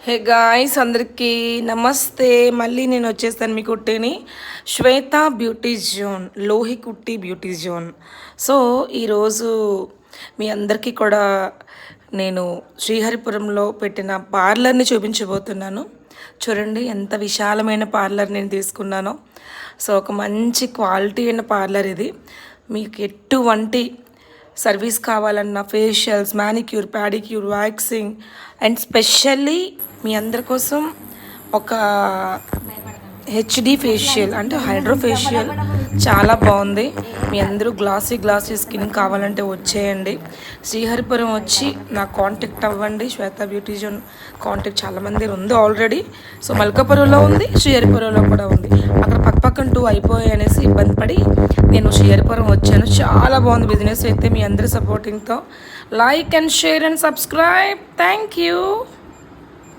Hey guys అందరికీ నమస్తే. మళ్ళీ నేను వచ్చేస్తాను మీ కుట్టిని శ్వేత బ్యూటీ జోన్, లోహి కుట్టి బ్యూటీ జోన్. సో ఈరోజు మీ అందరికీ కూడా నేను శ్రీహరిపురంలో పెట్టిన పార్లర్ని చూపించబోతున్నాను. చూడండి ఎంత విశాలమైన పార్లర్ నేను తీసుకున్నానో. సో ఒక మంచి క్వాలిటీ అయిన పార్లర్ ఇది. మీకు ఎటువంటి సర్వీస్ కావాలన్నా facials, manicure, pedicure, waxing and specially మీ అందరి కోసం ఒక హెచ్డి ఫేషియల్ అంటే హైడ్రో ఫేషియల్ చాలా బాగుంది. మీ అందరూ గ్లాసీ స్కిన్ కావాలంటే వచ్చేయండి. శ్రీహరిపురం వచ్చి నాకు కాంటాక్ట్ అవ్వండి. శ్వేత బ్యూటీ జోన్ కాంటాక్ట్ చాలామంది ఉంది ఆల్రెడీ. సో మల్కాపురంలో ఉంది, శ్రీహరిపురంలో కూడా ఉంది. అక్కడ పక్కన 2 అయిపోయాయి అనేసి ఇబ్బంది పడి నేను శ్రీహరిపురం వచ్చాను. చాలా బాగుంది బిజినెస్ అయితే. మీ అందరి సపోర్టింగ్తో like and share and subscribe. Thank you.